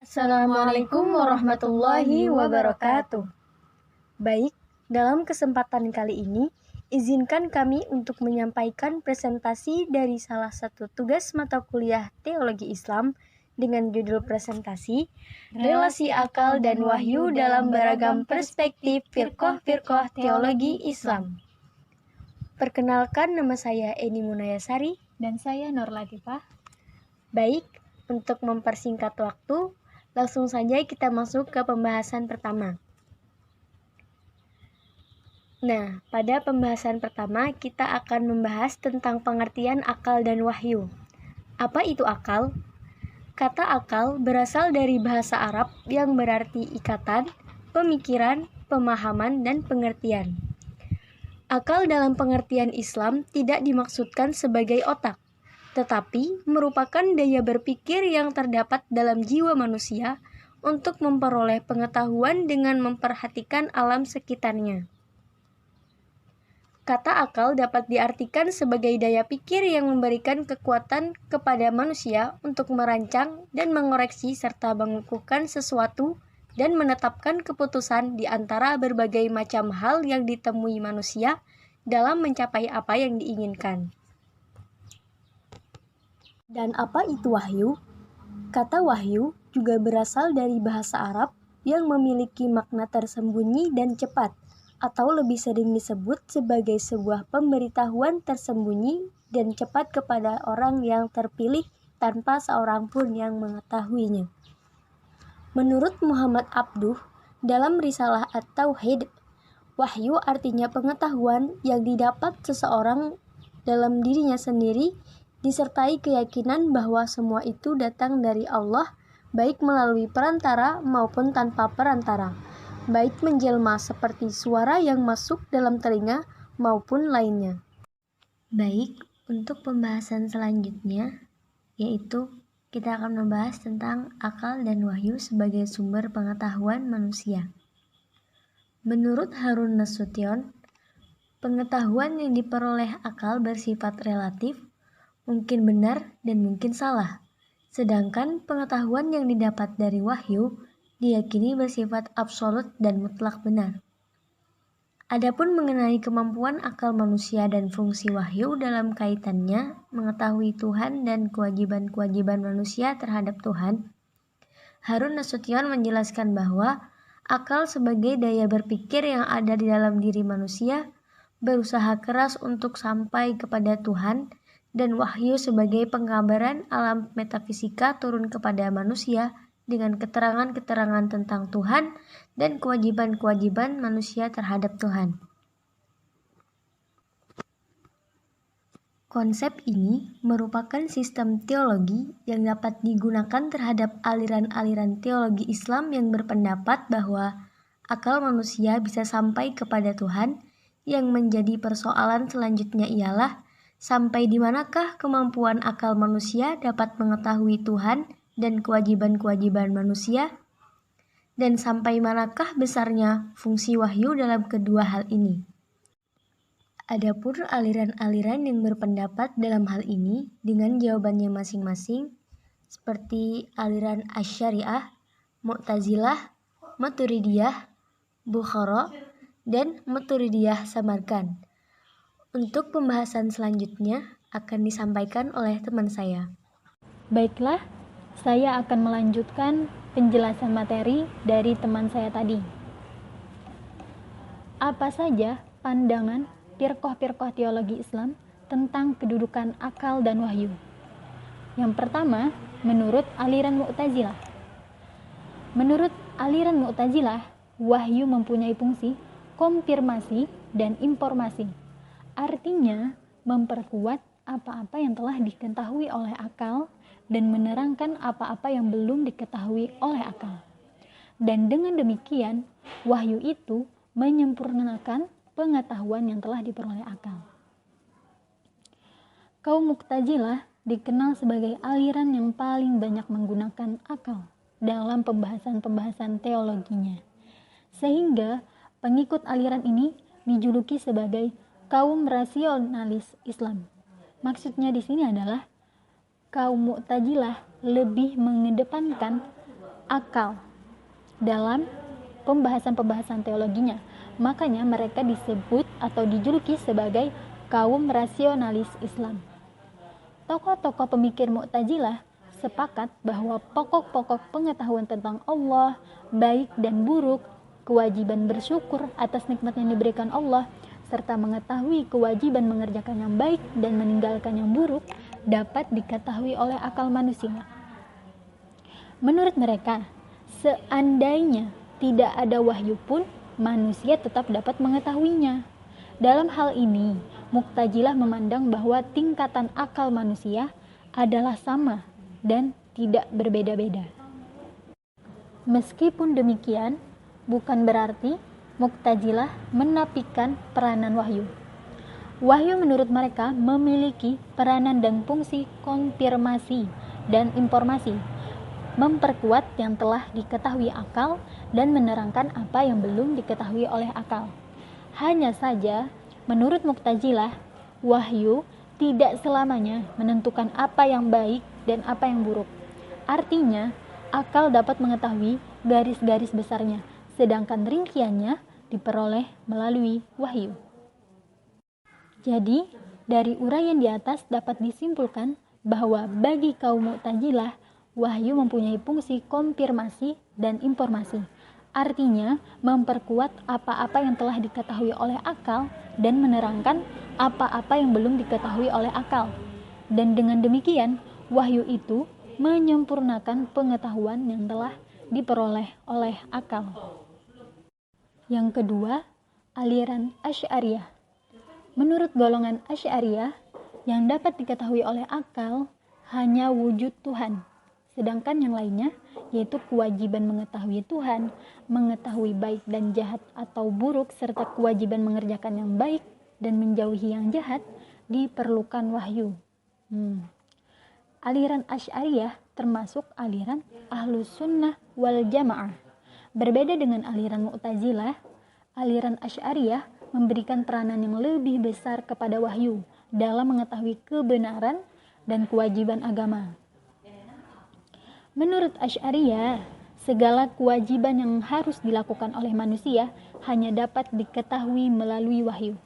Assalamualaikum warahmatullahi wabarakatuh. Baik, dalam kesempatan kali ini, izinkan kami untuk menyampaikan presentasi dari salah satu tugas mata kuliah Teologi Islam dengan judul presentasi Relasi Akal dan Wahyu dalam Beragam Perspektif Firqah-Firqah Teologi Islam. Perkenalkan, nama saya Eni Munayasari dan saya Nur Latifah. Baik, untuk mempersingkat waktu, langsung saja kita masuk ke pembahasan pertama. Nah, pada pembahasan pertama kita akan membahas tentang pengertian akal dan wahyu. Apa itu akal? Kata akal berasal dari bahasa Arab yang berarti ikatan, pemikiran, pemahaman, dan pengertian. Akal dalam pengertian Islam tidak dimaksudkan sebagai otak, tetapi merupakan daya berpikir yang terdapat dalam jiwa manusia untuk memperoleh pengetahuan dengan memperhatikan alam sekitarnya. Kata akal dapat diartikan sebagai daya pikir yang memberikan kekuatan kepada manusia untuk merancang dan mengoreksi serta mengukuhkan sesuatu dan menetapkan keputusan di antara berbagai macam hal yang ditemui manusia dalam mencapai apa yang diinginkan. Dan apa itu wahyu? Kata wahyu juga berasal dari bahasa Arab yang memiliki makna tersembunyi dan cepat, atau lebih sering disebut sebagai sebuah pemberitahuan tersembunyi dan cepat kepada orang yang terpilih tanpa seorang pun yang mengetahuinya. Menurut Muhammad Abduh, dalam risalah At-Tauhid, wahyu artinya pengetahuan yang didapat seseorang dalam dirinya sendiri disertai keyakinan bahwa semua itu datang dari Allah, baik melalui perantara maupun tanpa perantara, baik menjelma seperti suara yang masuk dalam telinga maupun lainnya. Baik, untuk pembahasan selanjutnya, yaitu kita akan membahas tentang akal dan wahyu sebagai sumber pengetahuan manusia. Menurut Harun Nasution, pengetahuan yang diperoleh akal bersifat relatif, mungkin benar dan mungkin salah. Sedangkan pengetahuan yang didapat dari wahyu diyakini bersifat absolut dan mutlak benar. Adapun mengenai kemampuan akal manusia dan fungsi wahyu dalam kaitannya mengetahui Tuhan dan kewajiban-kewajiban manusia terhadap Tuhan, Harun Nasution menjelaskan bahwa akal sebagai daya berpikir yang ada di dalam diri manusia berusaha keras untuk sampai kepada Tuhan, dan wahyu sebagai penggambaran alam metafisika turun kepada manusia dengan keterangan-keterangan tentang Tuhan dan kewajiban-kewajiban manusia terhadap Tuhan. Konsep ini merupakan sistem teologi yang dapat digunakan terhadap aliran-aliran teologi Islam yang berpendapat bahwa akal manusia bisa sampai kepada Tuhan. Yang menjadi persoalan selanjutnya ialah sampai di manakah kemampuan akal manusia dapat mengetahui Tuhan dan kewajiban-kewajiban manusia? Dan sampai manakah besarnya fungsi wahyu dalam kedua hal ini? Adapun aliran-aliran yang berpendapat dalam hal ini dengan jawabannya masing-masing, seperti aliran Asy'ariyah, Mu'tazilah, Maturidiyah, Bukhara, dan Maturidiyah Samarkand. Untuk pembahasan selanjutnya akan disampaikan oleh teman saya. Baiklah, saya akan melanjutkan penjelasan materi dari teman saya tadi. Apa saja pandangan firqah-firqah teologi Islam tentang kedudukan akal dan wahyu? Yang pertama, menurut aliran Mu'tazilah. Menurut aliran Mu'tazilah, wahyu mempunyai fungsi konfirmasi dan informasi. Artinya, memperkuat apa-apa yang telah diketahui oleh akal dan menerangkan apa-apa yang belum diketahui oleh akal. Dan dengan demikian, wahyu itu menyempurnakan pengetahuan yang telah diperoleh akal. Kaum Mu'tazilah dikenal sebagai aliran yang paling banyak menggunakan akal dalam pembahasan-pembahasan teologinya. Sehingga pengikut aliran ini dijuluki sebagai kaum rasionalis Islam. Maksudnya di sini adalah kaum Mu'tazilah lebih mengedepankan akal dalam pembahasan-pembahasan teologinya. Makanya mereka disebut atau dijuluki sebagai kaum rasionalis Islam. Tokoh-tokoh pemikir Mu'tazilah sepakat bahwa pokok-pokok pengetahuan tentang Allah, baik dan buruk, kewajiban bersyukur atas nikmat yang diberikan Allah, serta mengetahui kewajiban mengerjakan yang baik dan meninggalkan yang buruk dapat diketahui oleh akal manusia. Menurut mereka, seandainya tidak ada wahyu pun, manusia tetap dapat mengetahuinya. Dalam hal ini, Mu'tazilah memandang bahwa tingkatan akal manusia adalah sama dan tidak berbeda-beda. Meskipun demikian, bukan berarti Mu'tazilah menafikan peranan wahyu. Wahyu menurut mereka memiliki peranan dan fungsi konfirmasi dan informasi, memperkuat yang telah diketahui akal dan menerangkan apa yang belum diketahui oleh akal. Hanya saja, menurut Mu'tazilah, wahyu tidak selamanya menentukan apa yang baik dan apa yang buruk. Artinya, akal dapat mengetahui garis-garis besarnya, sedangkan rinciannya diperoleh melalui wahyu. Jadi, dari uraian di atas dapat disimpulkan bahwa bagi kaum Mu'tazilah, wahyu mempunyai fungsi konfirmasi dan informasi. Artinya, memperkuat apa-apa yang telah diketahui oleh akal dan menerangkan apa-apa yang belum diketahui oleh akal. Dan dengan demikian, wahyu itu menyempurnakan pengetahuan yang telah diperoleh oleh akal. Yang kedua, aliran Asy'ariyah. Menurut golongan Asy'ariyah, yang dapat diketahui oleh akal hanya wujud Tuhan. Sedangkan yang lainnya, yaitu kewajiban mengetahui Tuhan, mengetahui baik dan jahat atau buruk, serta kewajiban mengerjakan yang baik dan menjauhi yang jahat, diperlukan wahyu. Aliran Asy'ariyah termasuk aliran Ahlus Sunnah wal Jamaah. Berbeda dengan aliran Mu'tazilah, aliran Asy'ariyah memberikan peranan yang lebih besar kepada wahyu dalam mengetahui kebenaran dan kewajiban agama. Menurut Asy'ariyah, segala kewajiban yang harus dilakukan oleh manusia hanya dapat diketahui melalui wahyu.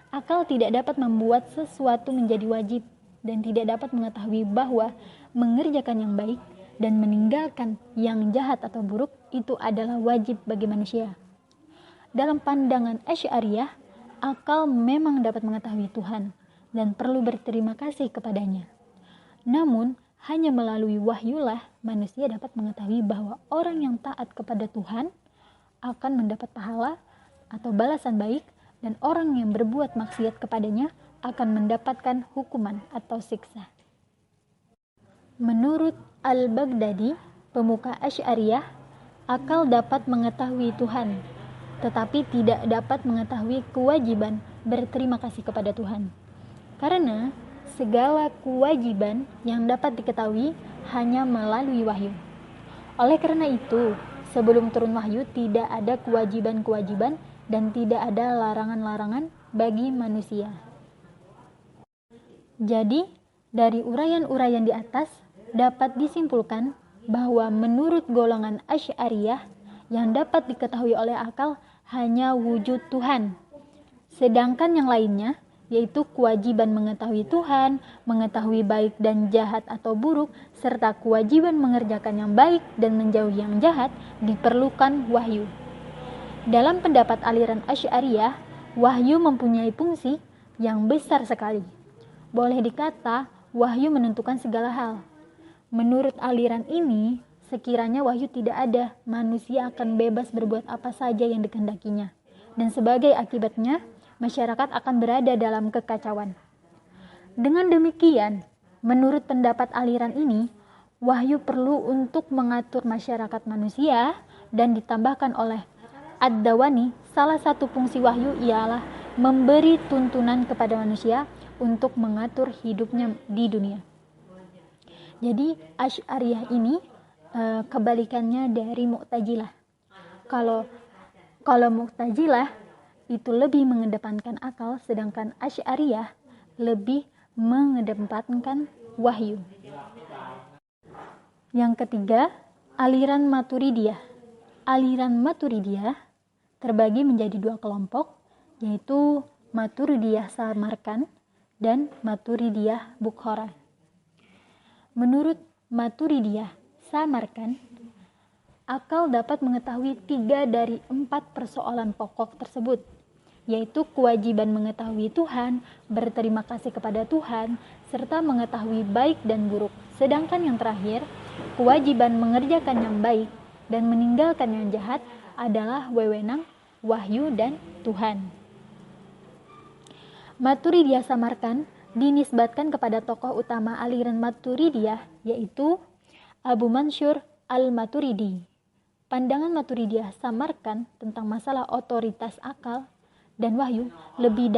Akal tidak dapat membuat sesuatu menjadi wajib dan tidak dapat mengetahui bahwa mengerjakan yang baik dan meninggalkan yang jahat atau buruk itu adalah wajib bagi manusia. Dalam pandangan Asy'ariyah, akal memang dapat mengetahui Tuhan dan perlu berterima kasih kepadanya. Namun, hanya melalui wahyulah manusia dapat mengetahui bahwa orang yang taat kepada Tuhan akan mendapat pahala atau balasan baik, dan orang yang berbuat maksiat kepadanya akan mendapatkan hukuman atau siksa. Menurut Al-Baghdadi, pemuka Asy'ariyah, akal dapat mengetahui Tuhan, tetapi tidak dapat mengetahui kewajiban berterima kasih kepada Tuhan. Karena segala kewajiban yang dapat diketahui hanya melalui wahyu. Oleh karena itu, sebelum turun wahyu tidak ada kewajiban-kewajiban dan tidak ada larangan-larangan bagi manusia. Jadi, dari uraian-uraian di atas dapat disimpulkan bahwa menurut golongan Asy'ariyah, yang dapat diketahui oleh akal hanya wujud Tuhan. Sedangkan yang lainnya, yaitu kewajiban mengetahui Tuhan, mengetahui baik dan jahat atau buruk, serta kewajiban mengerjakan yang baik dan menjauhi yang jahat, diperlukan wahyu. Dalam pendapat aliran Asy'ariyah, wahyu mempunyai fungsi yang besar sekali. Boleh dikata, wahyu menentukan segala hal. Menurut aliran ini, sekiranya wahyu tidak ada, manusia akan bebas berbuat apa saja yang dikehendakinya. Dan sebagai akibatnya, masyarakat akan berada dalam kekacauan. Dengan demikian, menurut pendapat aliran ini, wahyu perlu untuk mengatur masyarakat manusia, dan ditambahkan oleh Ad-Dawani, salah satu fungsi wahyu ialah memberi tuntunan kepada manusia untuk mengatur hidupnya di dunia. Jadi Asy'ariyah ini kebalikannya dari Mu'tazilah. Kalau Mu'tazilah itu lebih mengedepankan akal, sedangkan Asy'ariyah lebih mengedepankan wahyu. Yang ketiga, Aliran Maturidiyah. Aliran Maturidiyah terbagi menjadi dua kelompok, yaitu Maturidiyah Samarkand dan Maturidiyah Bukhara. Menurut Maturidiyah Samarkand, akal dapat mengetahui 3 dari 4 persoalan pokok tersebut, yaitu kewajiban mengetahui Tuhan, berterima kasih kepada Tuhan, serta mengetahui baik dan buruk. Sedangkan yang terakhir, kewajiban mengerjakan yang baik dan meninggalkan yang jahat adalah wewenang, wahyu, dan Tuhan. Maturidiyah Samarkand dinisbatkan kepada tokoh utama aliran Maturidiyah, yaitu Abu Mansur al-Maturidi. Pandangan Maturidiyah Samarkand tentang masalah otoritas akal dan wahyu lebih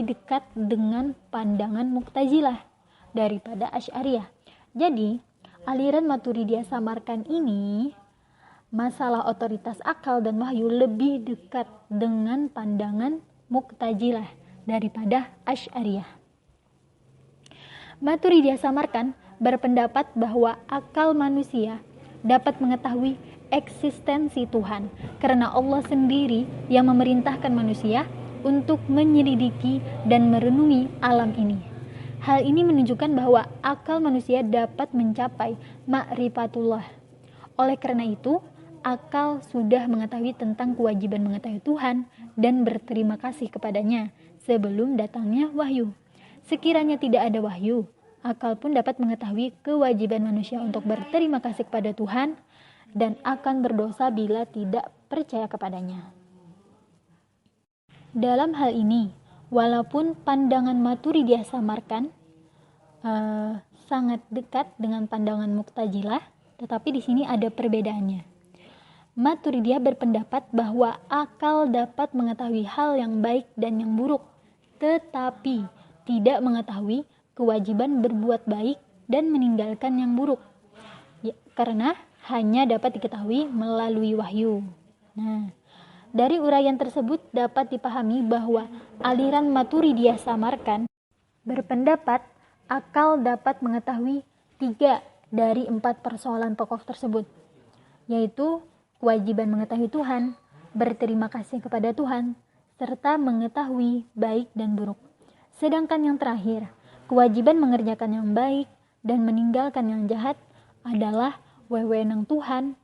dekat dengan pandangan Mu'tazilah daripada Asy'ariyah. Jadi, aliran Maturidiyah Samarkand ini, masalah otoritas akal dan wahyu lebih dekat dengan pandangan Mu'tazilah daripada Asy'ariyah. Maturidiyah Samarkand berpendapat bahwa akal manusia dapat mengetahui eksistensi Tuhan karena Allah sendiri yang memerintahkan manusia untuk menyelidiki dan merenungi alam ini. Hal ini menunjukkan bahwa akal manusia dapat mencapai ma'rifatullah. Oleh karena itu, akal sudah mengetahui tentang kewajiban mengetahui Tuhan dan berterima kasih kepadanya sebelum datangnya wahyu. Sekiranya tidak ada wahyu, akal pun dapat mengetahui kewajiban manusia untuk berterima kasih kepada Tuhan dan akan berdosa bila tidak percaya kepadanya. Dalam hal ini, walaupun pandangan Maturidiyah Samarkand sangat dekat dengan pandangan Mu'tazilah, tetapi di sini ada perbedaannya. Maturidiyah berpendapat bahwa akal dapat mengetahui hal yang baik dan yang buruk, tetapi tidak mengetahui kewajiban berbuat baik dan meninggalkan yang buruk, karena hanya dapat diketahui melalui wahyu. Nah, dari uraian tersebut dapat dipahami bahwa aliran Maturidiyah Samarkand berpendapat akal dapat mengetahui 3 dari 4 persoalan pokok tersebut, yaitu kewajiban mengetahui Tuhan, berterima kasih kepada Tuhan, serta mengetahui baik dan buruk. Sedangkan yang terakhir, kewajiban mengerjakan yang baik dan meninggalkan yang jahat adalah wewenang Tuhan,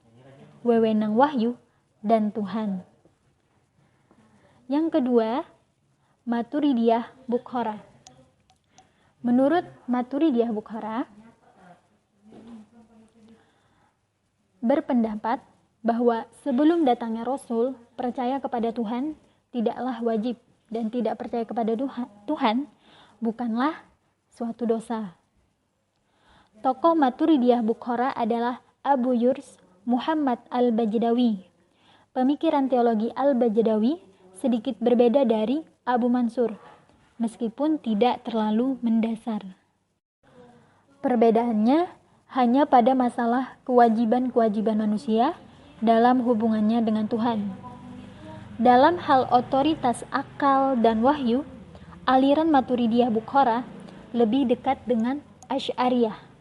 wewenang wahyu, dan Tuhan. Yang kedua, Maturidiyah Bukhara. Menurut Maturidiyah Bukhara, berpendapat bahwa sebelum datangnya Rasul, percaya kepada Tuhan tidaklah wajib, dan tidak percaya kepada Tuhan bukanlah suatu dosa. Tokoh Maturidiyah Bukhara adalah Abu Yurs Muhammad al-Bajdawi. Pemikiran teologi al-Bajdawi sedikit berbeda dari Abu Mansur, meskipun tidak terlalu mendasar. Perbedaannya hanya pada masalah kewajiban-kewajiban manusia dalam hubungannya dengan Tuhan. Dalam hal otoritas akal dan wahyu, aliran Maturidiyah Bukhara lebih dekat dengan Asy'ariyah.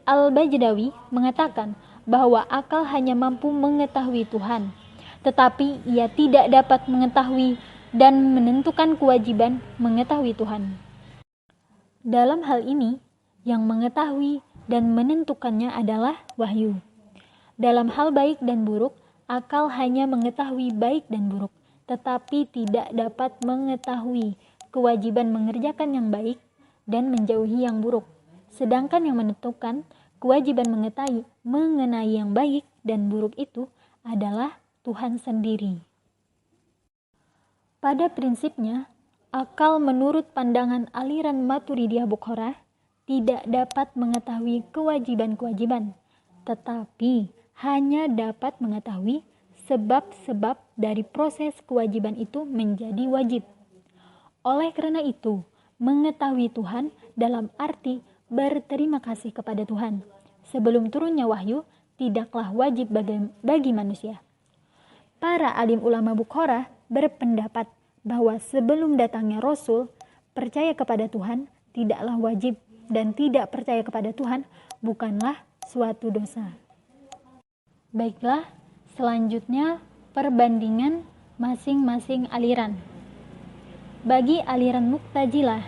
Al-Bajdawi mengatakan bahwa akal hanya mampu mengetahui Tuhan, tetapi ia tidak dapat mengetahui dan menentukan kewajiban mengetahui Tuhan. Dalam hal ini, yang mengetahui dan menentukannya adalah wahyu. Dalam hal baik dan buruk, akal hanya mengetahui baik dan buruk, tetapi tidak dapat mengetahui kewajiban mengerjakan yang baik dan menjauhi yang buruk. Sedangkan yang menentukan kewajiban mengetahui mengenai yang baik dan buruk itu adalah Tuhan sendiri. Pada prinsipnya, akal menurut pandangan aliran Maturidiyah Bukhara tidak dapat mengetahui kewajiban-kewajiban, tetapi hanya dapat mengetahui sebab-sebab dari proses kewajiban itu menjadi wajib. Oleh karena itu, mengetahui Tuhan dalam arti berterima kasih kepada Tuhan sebelum turunnya wahyu tidaklah wajib bagi manusia. Para alim ulama Bukhara berpendapat bahwa sebelum datangnya Rasul, percaya kepada Tuhan tidaklah wajib dan tidak percaya kepada Tuhan bukanlah suatu dosa. Baiklah, selanjutnya perbandingan masing-masing aliran. Bagi aliran Mu'tazilah,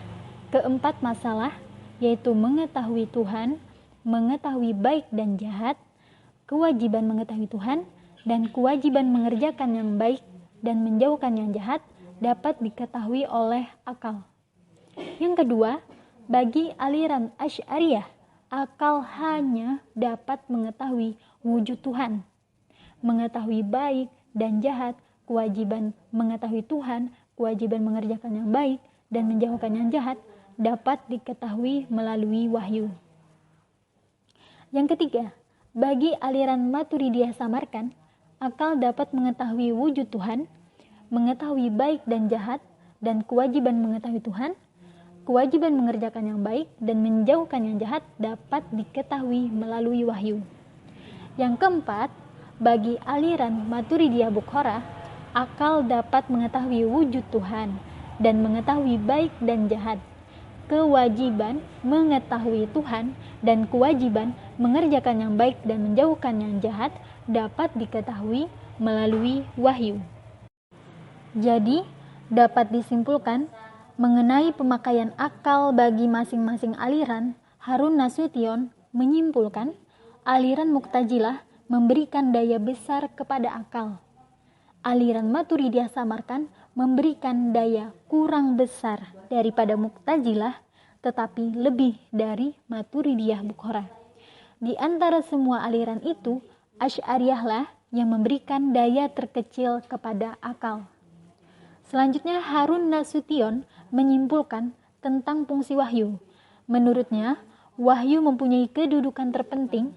keempat masalah yaitu mengetahui Tuhan, mengetahui baik dan jahat, kewajiban mengetahui Tuhan, dan kewajiban mengerjakan yang baik dan menjauhkan yang jahat dapat diketahui oleh akal. Yang kedua, bagi aliran Asy'ariyah, akal hanya dapat mengetahui wujud Tuhan, mengetahui baik dan jahat, kewajiban mengetahui Tuhan, kewajiban mengerjakan yang baik dan menjauhkan yang jahat dapat diketahui melalui wahyu. Yang ketiga, bagi aliran Maturidiyah Samarkand, akal dapat mengetahui wujud Tuhan, mengetahui baik dan jahat, dan kewajiban mengetahui Tuhan, kewajiban mengerjakan yang baik dan menjauhkan yang jahat dapat diketahui melalui wahyu. Yang keempat, bagi aliran Maturidiyah Bukhara, akal dapat mengetahui wujud Tuhan dan mengetahui baik dan jahat, kewajiban mengetahui Tuhan dan kewajiban mengerjakan yang baik dan menjauhkan yang jahat dapat diketahui melalui wahyu. Jadi, dapat disimpulkan mengenai pemakaian akal bagi masing-masing aliran, Harun Nasution menyimpulkan aliran Mu'tazilah memberikan daya besar kepada akal. Aliran Maturidiyah Samarkand memberikan daya kurang besar daripada Mu'tazilah, tetapi lebih dari Maturidiyah Bukhara. Di antara semua aliran itu, Asy'ariyah lah yang memberikan daya terkecil kepada akal. Selanjutnya, Harun Nasution menyimpulkan tentang fungsi wahyu. Menurutnya, wahyu mempunyai kedudukan terpenting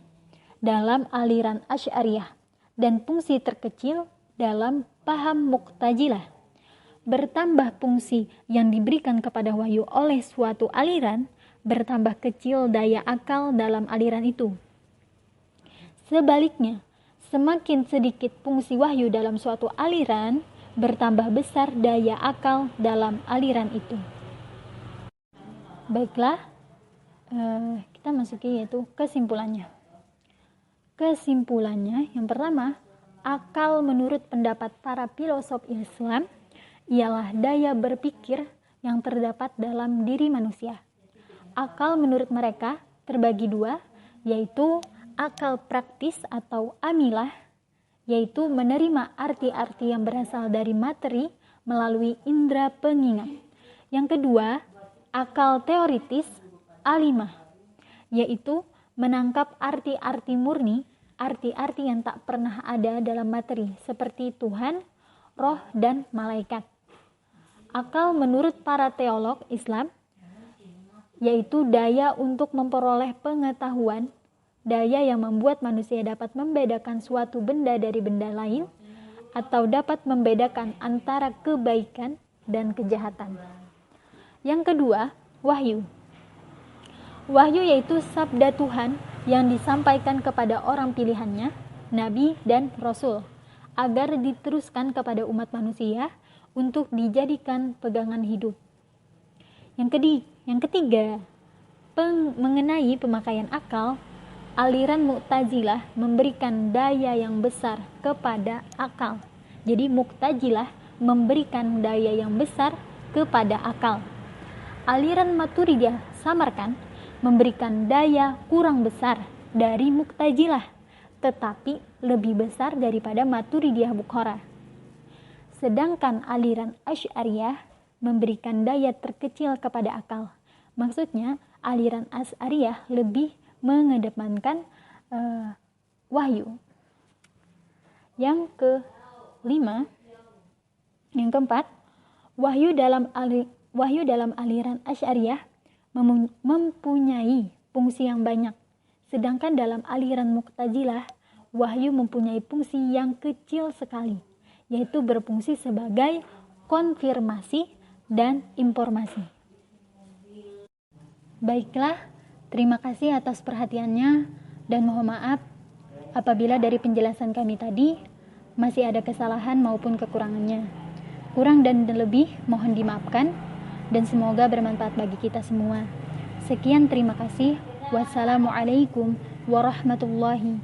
dalam aliran Asy'ariyah dan fungsi terkecil dalam paham Mu'tazilah. Bertambah fungsi yang diberikan kepada wahyu oleh suatu aliran, bertambah kecil daya akal dalam aliran itu. Sebaliknya, semakin sedikit fungsi wahyu dalam suatu aliran, bertambah besar daya akal dalam aliran itu. Baiklah, kita masuki yaitu kesimpulannya. Kesimpulannya, yang pertama, akal menurut pendapat para filosof Islam ialah daya berpikir yang terdapat dalam diri manusia. Akal menurut mereka terbagi dua, yaitu akal praktis atau amilah, yaitu menerima arti-arti yang berasal dari materi melalui indera pengingat. Yang kedua, akal teoritis alimah, yaitu menangkap arti-arti murni, arti-arti yang tak pernah ada dalam materi, seperti Tuhan, roh, dan malaikat. Akal menurut para teolog Islam, yaitu daya untuk memperoleh pengetahuan, daya yang membuat manusia dapat membedakan suatu benda dari benda lain, atau dapat membedakan antara kebaikan dan kejahatan. Yang kedua, wahyu. Wahyu yaitu sabda Tuhan yang disampaikan kepada orang pilihannya, nabi dan rasul, agar diteruskan kepada umat manusia untuk dijadikan pegangan hidup. Yang ketiga, mengenai pemakaian akal, aliran Mu'tazilah memberikan daya yang besar kepada akal. Jadi Mu'tazilah memberikan daya yang besar kepada akal. Aliran Maturidiyah Samarkand memberikan daya kurang besar dari Mu'tazilah, tetapi lebih besar daripada Maturidiyah Bukhara. Sedangkan aliran Asy'ariyah memberikan daya terkecil kepada akal. Maksudnya, aliran Asy'ariyah lebih mengedepankan wahyu. Yang keempat, wahyu dalam aliran Asy'ariyah mempunyai fungsi yang banyak, sedangkan dalam aliran Mu'tazilah, wahyu mempunyai fungsi yang kecil sekali, yaitu berfungsi sebagai konfirmasi dan informasi. Baiklah, terima kasih atas perhatiannya dan mohon maaf apabila dari penjelasan kami tadi masih ada kesalahan maupun kekurangannya. Kurang dan lebih mohon dimaafkan dan semoga bermanfaat bagi kita semua. Sekian, terima kasih. Wassalamualaikum warahmatullahi